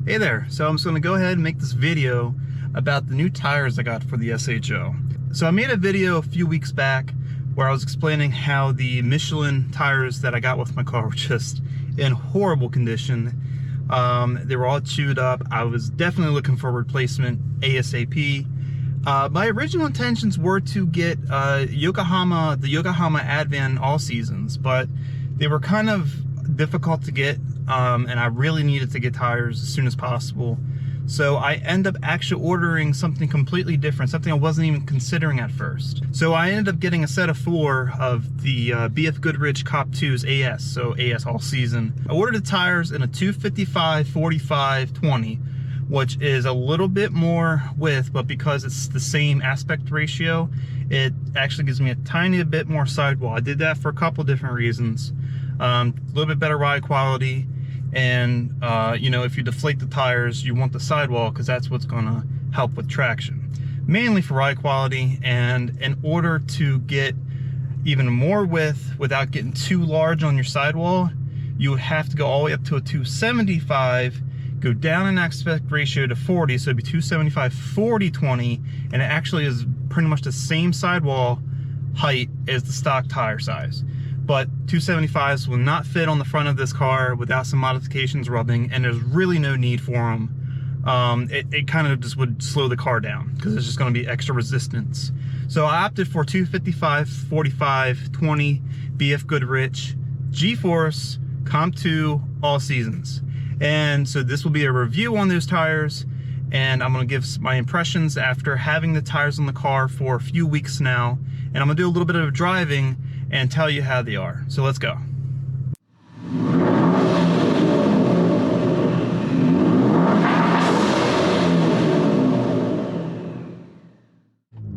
Hey there, so I'm just going to go ahead and make this video about the new tires I got for the SHO. So I made a video a few weeks back where I was explaining how the Michelin tires that I got with my car were just in horrible condition. They were all chewed up. I was definitely looking for a replacement ASAP. My original intentions were to get the Yokohama Advan all seasons, but they were kind of difficult to get. And I really needed to get tires as soon as possible. So I ended up actually ordering something completely different, something I wasn't even considering at first. So I ended up getting a set of 4 of the BFGoodrich Comp-2's AS, so AS all season. I ordered the tires in a 255, 45, 20, which is a little bit more width, but because it's the same aspect ratio, it actually gives me a tiny bit more sidewall. I did that for a couple different reasons. A little bit better ride quality, and you know, if you deflate the tires, you want the sidewall because that's what's going to help with traction, mainly for ride quality. And in order to get even more width without getting too large on your sidewall, you would have to go all the way up to a 275, go down in aspect ratio to 40, so it'd be 275 40 20, and it actually is pretty much the same sidewall height as the stock tire size. But 275s will not fit on the front of this car without some modifications rubbing, and there's really no need for them. It kind of just would slow the car down because it's just going to be extra resistance. So I opted for 255, 45, 20, BFGoodrich, G-Force, Comp-2, all seasons. And so this will be a review on those tires, and I'm going to give my impressions after having the tires on the car for a few weeks now, and I'm going to do a little bit of driving and tell you how they are. So let's go.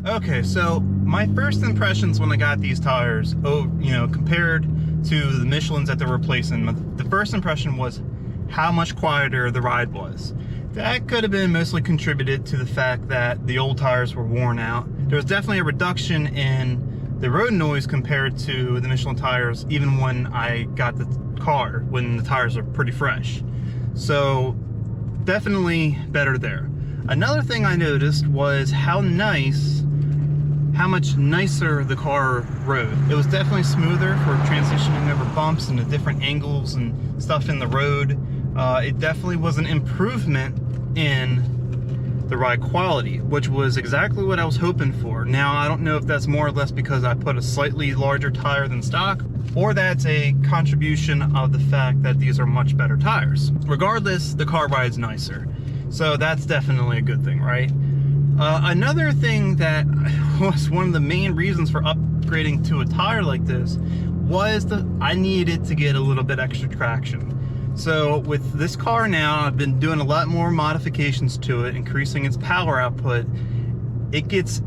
Okay, so my first impressions when I got these tires, compared to the Michelins that they're replacing, the first impression was how much quieter the ride was. That could have been mostly contributed to the fact that the old tires were worn out. There was definitely a reduction in the road noise compared to the Michelin tires, even when I got the car, when the tires are pretty fresh. So definitely better there. Another thing I noticed was how much nicer the car rode. It was definitely smoother for transitioning over bumps and the different angles and stuff in the road. It definitely was an improvement in the ride quality, which was exactly what I was hoping for. Now, I don't know if that's more or less because I put a slightly larger tire than stock, or that's a contribution of the fact that these are much better tires. Regardless, the car rides nicer. So that's definitely a good thing, right? Another thing that was one of the main reasons for upgrading to a tire like this was that I needed to get a little bit extra traction. So with this car now, I've been doing a lot more modifications to it, increasing its power output. It gets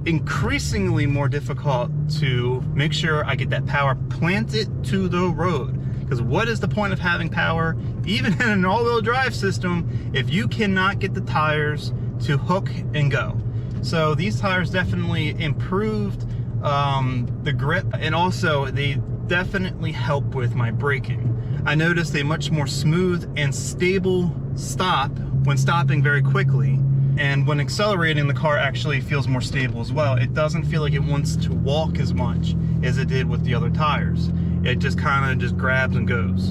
increasingly more difficult to make sure I get that power planted to the road. Because what is the point of having power, even in an all-wheel drive system, if you cannot get the tires to hook and go? So these tires definitely improved the grip, and also they definitely help with my braking. I noticed a much more smooth and stable stop when stopping very quickly, and when accelerating, the car actually feels more stable as well. It doesn't feel like it wants to walk as much as it did with the other tires. It just kind of just grabs and goes.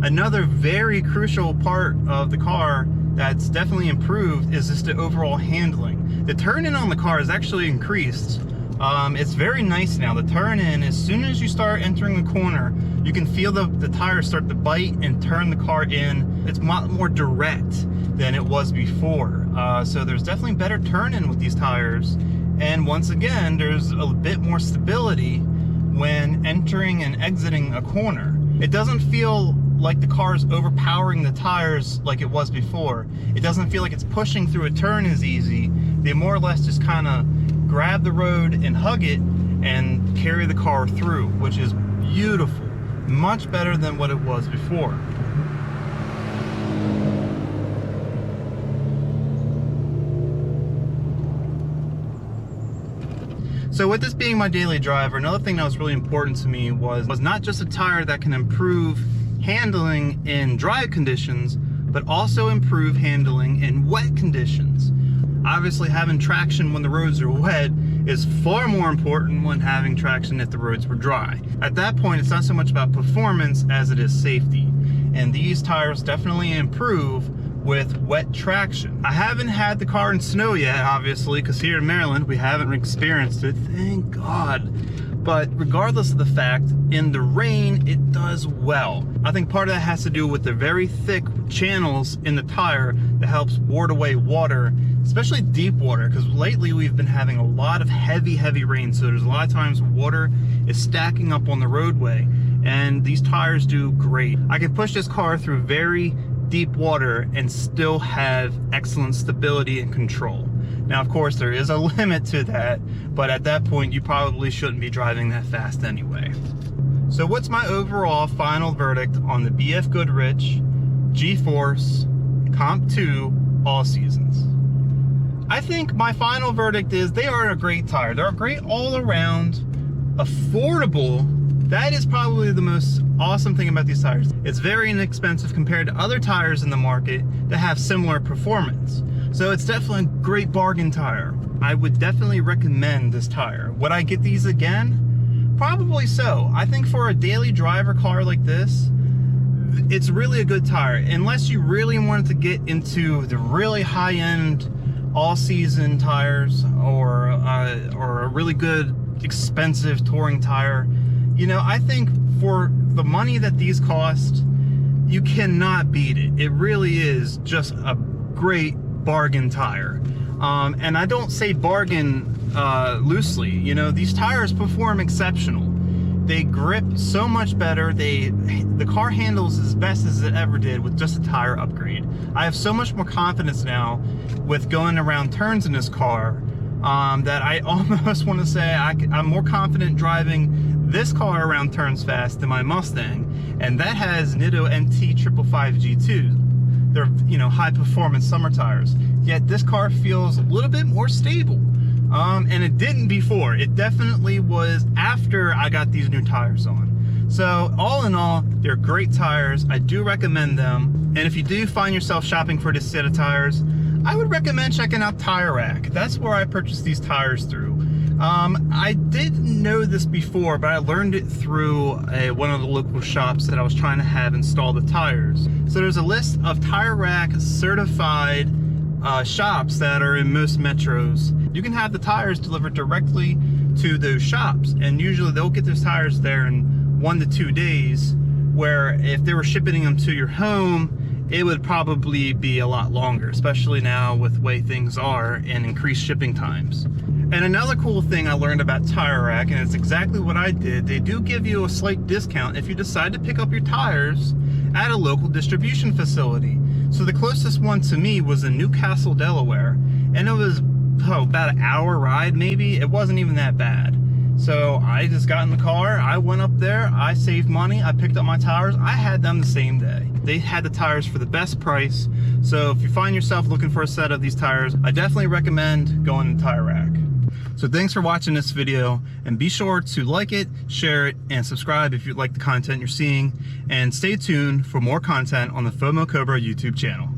Another very crucial part of the car that's definitely improved is just the overall handling. The turn-in on the car has actually increased. It's very nice now. The turn-in, as soon as you start entering the corner, you can feel the tires start to bite and turn the car in. It's a lot more direct than it was before. So there's definitely better turn-in with these tires. And once again, there's a bit more stability when entering and exiting a corner. It doesn't feel like the car is overpowering the tires like it was before. It doesn't feel like it's pushing through a turn as easy. They more or less just kind of grab the road and hug it and carry the car through, which is beautiful. Much better than what it was before. So with this being my daily driver, another thing that was really important to me was not just a tire that can improve handling in dry conditions, but also improve handling in wet conditions. Obviously, having traction when the roads are wet is far more important when having traction if the roads were dry. At that point, it's not so much about performance as it is safety. And these tires definitely improve with wet traction. I haven't had the car in snow yet, obviously, because here in Maryland, we haven't experienced it, thank God. But regardless of the fact, in the rain, it does well. I think part of that has to do with the very thick channels in the tire that helps ward away water, especially deep water, because lately we've been having a lot of heavy rain. So there's a lot of times water is stacking up on the roadway, and these tires do great. I can push this car through very deep water and still have excellent stability and control. Now, of course, there is a limit to that, but at that point, you probably shouldn't be driving that fast anyway. So what's my overall final verdict on the BFGoodrich G-Force Comp-2 All Seasons? I think my final verdict is they are a great tire. They're great all around, affordable. That is probably the most awesome thing about these tires. It's very inexpensive compared to other tires in the market that have similar performance. So it's definitely a great bargain tire. I would definitely recommend this tire. Would I get these again? Probably so. I think for a daily driver car like this, it's really a good tire. Unless you really wanted to get into the really high-end all-season tires or a really good expensive touring tire. You know, I think for the money that these cost, you cannot beat it. It really is just a great bargain tire. And I don't say bargain loosely. You know, these tires perform exceptional. They grip so much better. The car handles as best as it ever did with just a tire upgrade. I have so much more confidence now with going around turns in this car that I almost want to say I'm more confident driving this car around turns fast than my Mustang, and that has Nitto NT 555 G2. They're, you know, high performance summer tires. Yet this car feels a little bit more stable. And it didn't before. It definitely was after I got these new tires on. So all in all, they're great tires. I do recommend them. And if you do find yourself shopping for this set of tires, I would recommend checking out Tire Rack. That's where I purchased these tires through. I didn't know this before, but I learned it through one of the local shops that I was trying to have install the tires. So there's a list of Tire Rack certified shops that are in most metros. You can have the tires delivered directly to those shops, and usually they'll get those tires there in 1 to 2 days, where if they were shipping them to your home, it would probably be a lot longer, especially now with the way things are and increased shipping times. And another cool thing I learned about Tire Rack, and it's exactly what I did, they do give you a slight discount if you decide to pick up your tires at a local distribution facility. So the closest one to me was in Newcastle, Delaware, and it was about an hour ride maybe. It wasn't even that bad. So I just got in the car, I went up there, I saved money, I picked up my tires, I had them the same day. They had the tires for the best price. So if you find yourself looking for a set of these tires, I definitely recommend going to Tire Rack. So thanks for watching this video, and be sure to like it, share it, and subscribe if you like the content you're seeing, and stay tuned for more content on the FOMO Cobra YouTube channel.